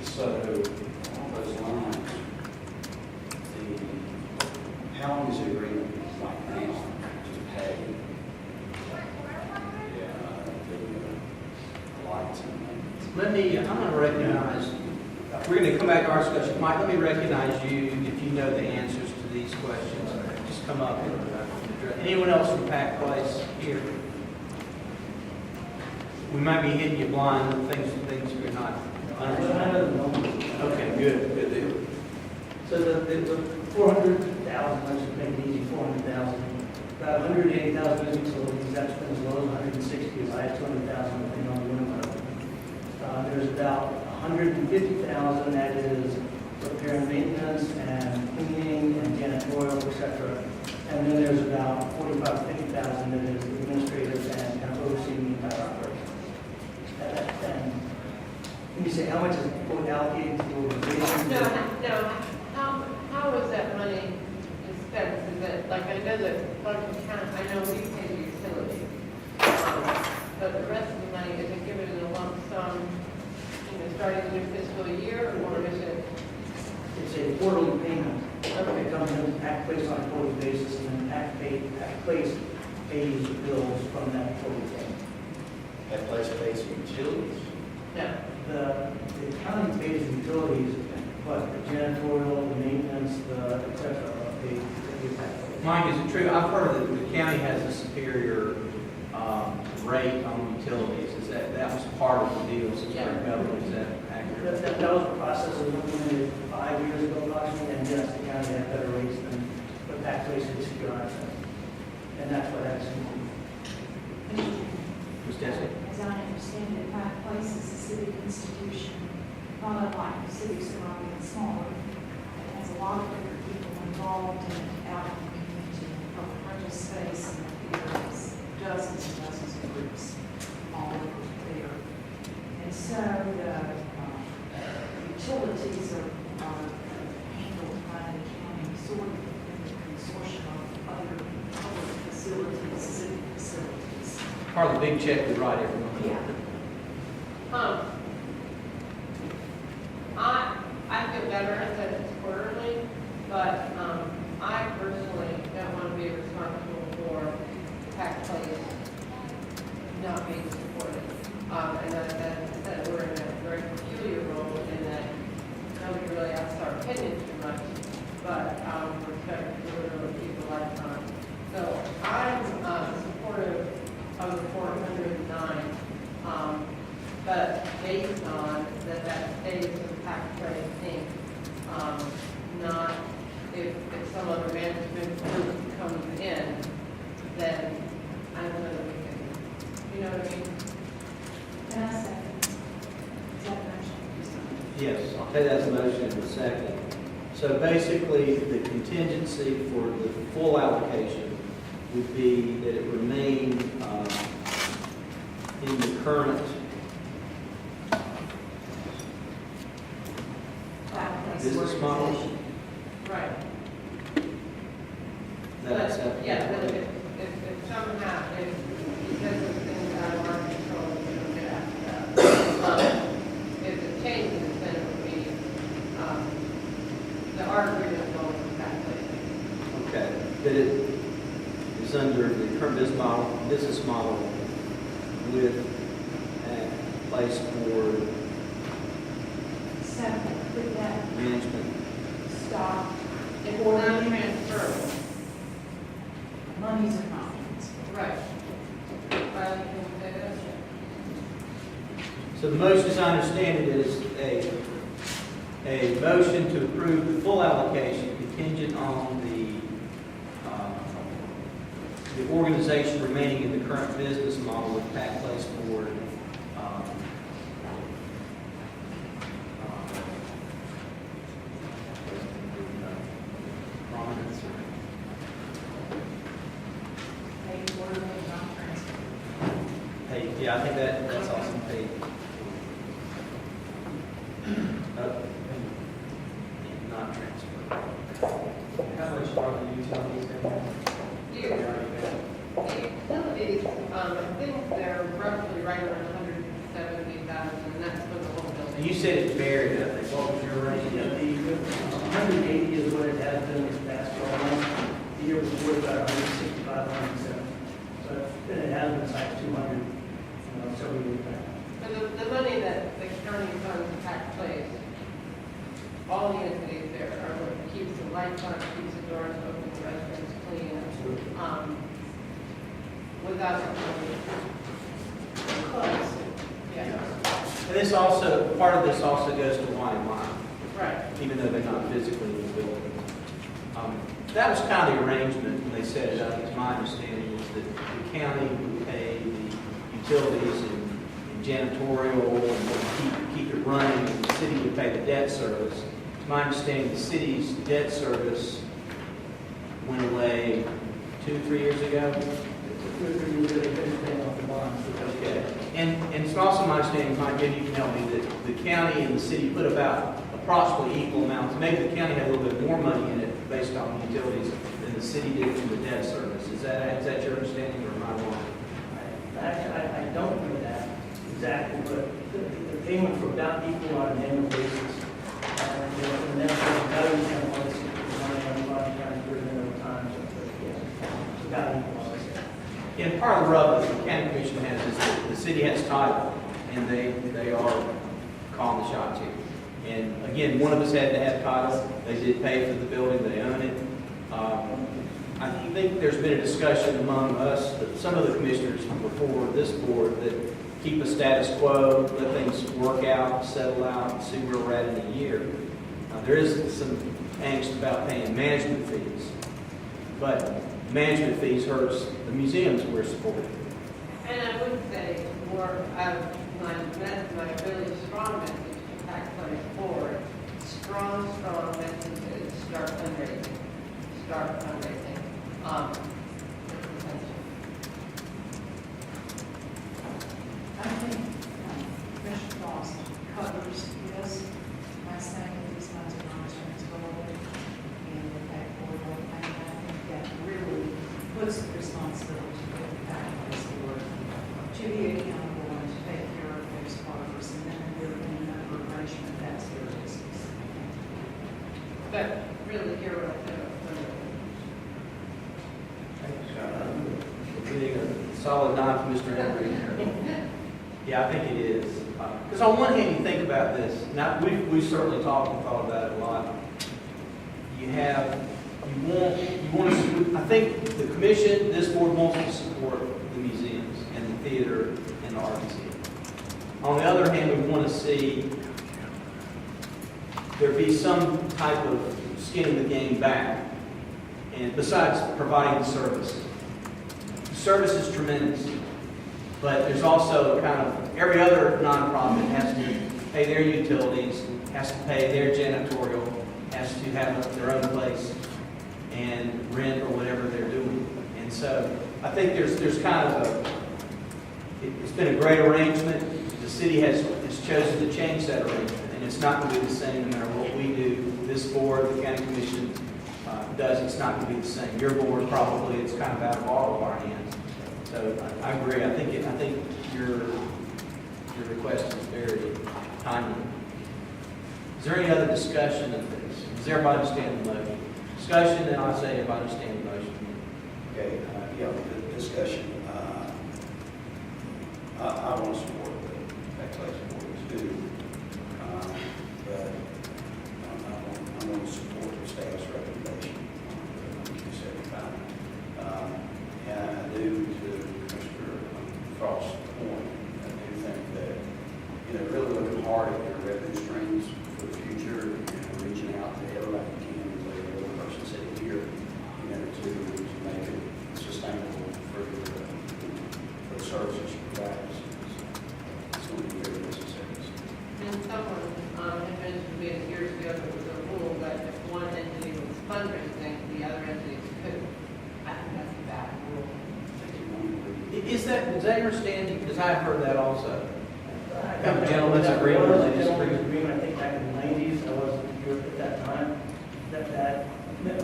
So, along those lines, how long is the agreement like now to pay the lights and I'm going to recognize, we're going to come back to our discussion. Mike, let me recognize you if you know the answers to these questions. Just come up and address. Anyone else from Pack Place here? We might be hitting you blind with things you're not understanding. Okay, good deal. So the 400,000, let's just make it easy, 400,000. About 180,000 music facilities, that's been as low as 160, as high as 200,000, depending on the winter. There's about 150,000 that is repair and maintenance and cleaning and janitorial, etc. And then there's about 45,000 to 50,000 that is administrative and kind of overseeing the entire operation. And when you say how much is quote allocated to the organization. No, how is that money spent? Is it, like, I know that Buncombe County, I know we pay the utilities. But the rest of the money, is it given in a lump sum, starting the new fiscal year, or is it? It's a quarterly payment. It comes in Pack Place on a quarterly basis, and then Pack Place pays the bills from that quarterly payment. That place pays for utilities. No. The county pays the utilities, but the janitorial, the maintenance, the et cetera, they Pack Place. Mike, is it true, I've heard that the county has a superior rate on utilities. Is that was part of the deal since our government, is that accurate? That was a process that was implemented 5 years ago approximately, and yes, the county had better rates than what Pack Place had secure access. And that's what that's included. Ms. Desi? As I understand it, Pack Place is a civic institution, not unlike the civics that are even smaller. It has a lot of different people involved in it out in the community, from rental space, and there's dozens and dozens of groups all over there. And so the utilities are handled by the county, sort of in the consortium of other public facilities, civic facilities. Part of the big check we write every month. Yeah. I feel better that it's quarterly, but I personally don't want to be responsible for Pack Place not being supported. And that we're in a very peculiar role in that nobody really asks our opinion too much, but respect the people lifetime. So I'm supportive of the 409, but based on that stays with Pack Place Inc., not if some other management group comes in, then I don't know that we can, you know what I mean? And I second. Is that a motion? Yes, I'll take that as a motion in a second. So basically, the contingency for the full allocation would be that it remain in the current Pack Place business model. organization. Right. That's But, yeah, but if somehow, because of things out of our control, we don't get after that. If it changes, then it would be, the art agreement will go Pack Place. Okay, that it is under the current business model with a place for Second, put that management. stock, It's not transferable. monies are not. Right. So the motion, as I understand it, is a motion to approve the full allocation contingent on the organization remaining in the current business model with Pack Place Board. Prominence or Paid quarterly, non-transfer. paid. Yeah, I think that's awesome. Paid. Not transferred. How much are the utilities down Utilities, I think they're roughly right around 170,000, and that's for the whole building. You said it's buried, I think. What was your range? Yeah, the 180 is what it has been this past 12 months. The year before, it was about 165, 170. So it has been like 200, several years back. But the money that the county funds Pack Place, all the entities there are what keeps the lights on, keeps the doors open, the restrooms clean. Without the money. Close. Yeah. And this also, part of this also goes to Y&Y, Right. even though they're not physically in the building. That was kind of the arrangement when they set it up. It's my understanding is that the county would pay the utilities and janitorial and keep it running, and the city would pay the debt service. It's my understanding the city's debt service went away 2-3 years ago. 2 or 3 years ago, they couldn't pay off the bonds. Okay. And it's also my understanding, Mike, maybe you can help me, that the county and the city put about approximately equal amounts. Maybe the county had a little bit more money in it based on the utilities than the city did from the debt service. Is that your understanding, or am I wrong? Actually, I don't know that exactly, but the payment for about equal on an annual basis. And then for another example, it's money on the bond county driven over time, so yeah, it's about equal, I would say. And part of the rub that the county commission has is that the city has title, and they are calling the shots here. And again, one of us had to have title. They did pay for the building, they own it. I think there's been a discussion among us, that some of the commissioners before this board, that keep a status quo, let things work out, settle out, see where we're at in a year. There is some angst about paying management fees, but management fees hurts the museums we're supporting. And I would say more of my really strong message to PAC 24, strong message is start fundraising. I think Commissioner Frost covers this by saying that these funds are non-transferable and the PAC board will pay that. I think that really puts the responsibility for the PAC board to be accountable and to take care of those partners, and then if they're in another arrangement, that's their business. But really, here what I said. Getting a solid nod from Mr. Henry. Yeah, I think it is. Because on one hand, you think about this. Now, we've certainly talked and thought about it a lot. You want to. I think the commission, this board wants to support the museums and the theater and the art museum. On the other hand, we want to see there be some type of skin in the game back, and besides providing service. Service is tremendous, but there's also kind of every other nonprofit has to pay their utilities, has to pay their janitorial, has to have their own place and rent or whatever they're doing. And so I think there's kind of it's been a great arrangement. The city has chosen to change that arrangement, and it's not going to be the same no matter what we do. This board, the county commission does, it's not going to be the same. Your board probably, it's kind of out of all of our hands. So I agree. I think your request is very timely. Is there any other discussion of this? Does everybody understand the motion? Discussion, then I'll say everybody understand the motion. Okay, yeah, the discussion. I want to support the taxation board too, but I want to support the staff's recommendation on the 275. And I do, to Mr. Frost's point, I do think that, really looking hard at your revenue streams for the future and reaching out to everybody you can, like every person sitting here, to make it sustainable for the services you provide. It's going to be very necessary. And someone had mentioned to me years ago that it was a rule that if one entity was fundraising, the other entities could. I think that's a bad rule. Is that your understanding? Because I've heard that also. Come Gentlemen's agreement, was a they disagree. gentleman's agreement, I think back in the 90s, I wasn't here at that time, that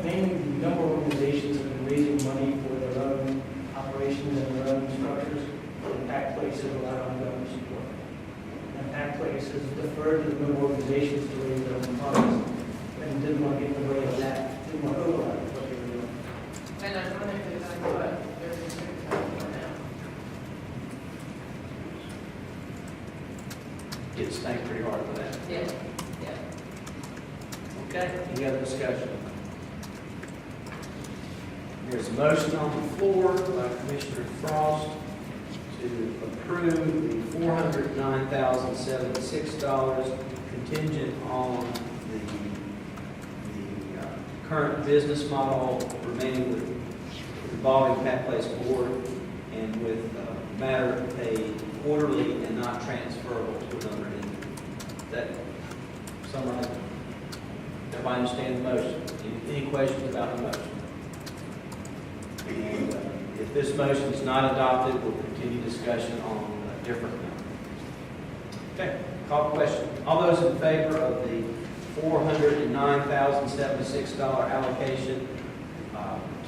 mainly the number of organizations have been raising money for their own operations and their own structures, and PAC Place has relied on government support. And PAC Place has deferred to the member organizations to raise their own funds, and didn't want to get in the way of that, didn't want to overlap with what they were doing. And ironically, that's what they're considering for now. Get spanked pretty hard for that. Yeah. Okay, any other discussion? There's a motion on the floor by Commissioner Frost to approve the $409,076 contingent on the current business model remaining with the revolving PAC Place board and with matter paid quarterly and not transferable to another entity. Is that summarize? Everybody understand the motion? Any questions about the motion? And if this motion is not adopted, we'll continue discussion on a different number. Okay, call the question. All those in favor of the $409,076 allocation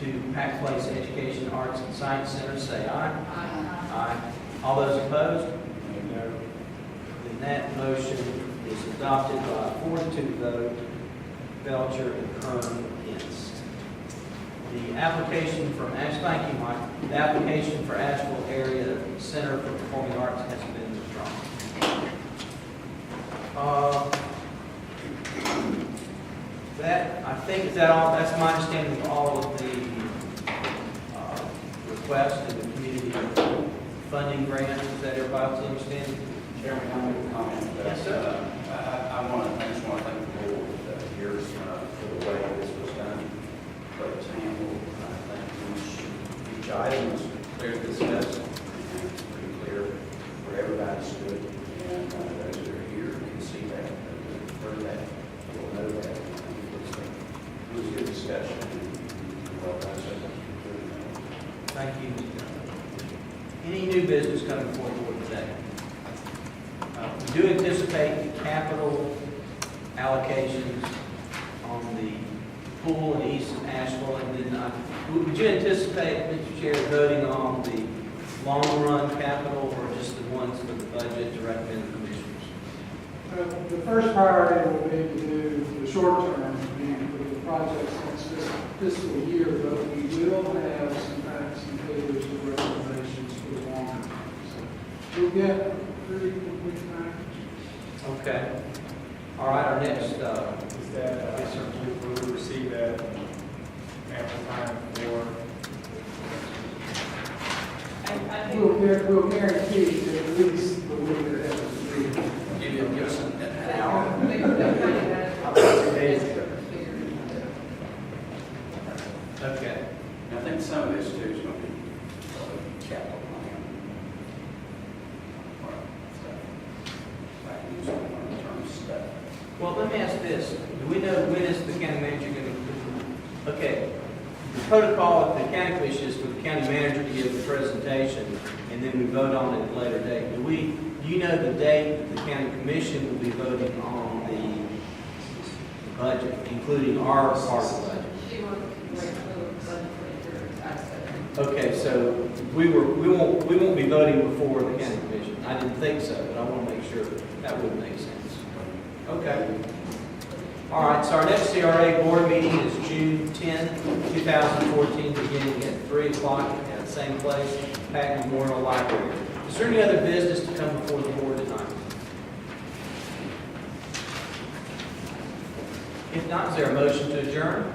to Pack Place Education, Arts, and Science Center, say aye. Aye. All those opposed? No. Then that motion is adopted by a 4-2 vote. Belcher and Kern against. The application from thank you, Mike. The application for Asheville Area Center for Performing Arts has been withdrawn. That, I think, is that all? That's my understanding of all of the requests and the community funding grant. Is that everybody's understanding? Chairman, I make a comment that Yes, sir. I just want to thank the board here for the way this was done, but it's handled. I think each item was clearly discussed, and it's pretty clear where everybody stood, and those that are here can see that, heard that, will know that. I think it was a good discussion, and well done, so Thank you. Any new business coming before the board today? We do anticipate capital allocations on the pool and east of Asheville, and then would you anticipate, Mr. Chair, voting on the long-run capital or just the ones for the budget to recommend the commissioners? The first priority will be to do the short term, being for the projects next fiscal year, but we will have some facts and figures and recommendations for the long term. So we'll get a pretty complete package. Okay. All right, our next, Is that, will we receive that ample time for? I think We'll guarantee at least the week that has to be. give us an hour. okay. I think some of this too is going to be capital plan. I can use some long-term stuff. Well, let me ask this. Do we know when is the county manager going to, okay, the protocol of the county commission is for the county manager to give the presentation, and then we vote on it at a later date. Do you know the date that the county commission will be voting on the budget, including our part of the budget? she wants to wait until the budget for your access. Okay, so we won't be voting before the county commission. I didn't think so, but I want to make sure that would make sense. Okay. All right, so our next CRA board meeting is June 10, 2014, beginning at 3 o'clock at the same place, Pack Memorial Library. Is there any other business to come before the board tonight? If not, is there a motion to adjourn?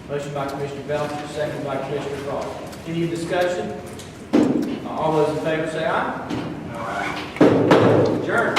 Motion by Commissioner Belcher, second by Commissioner Cross. Any discussion? All those in favor say aye. Aye. Adjourn.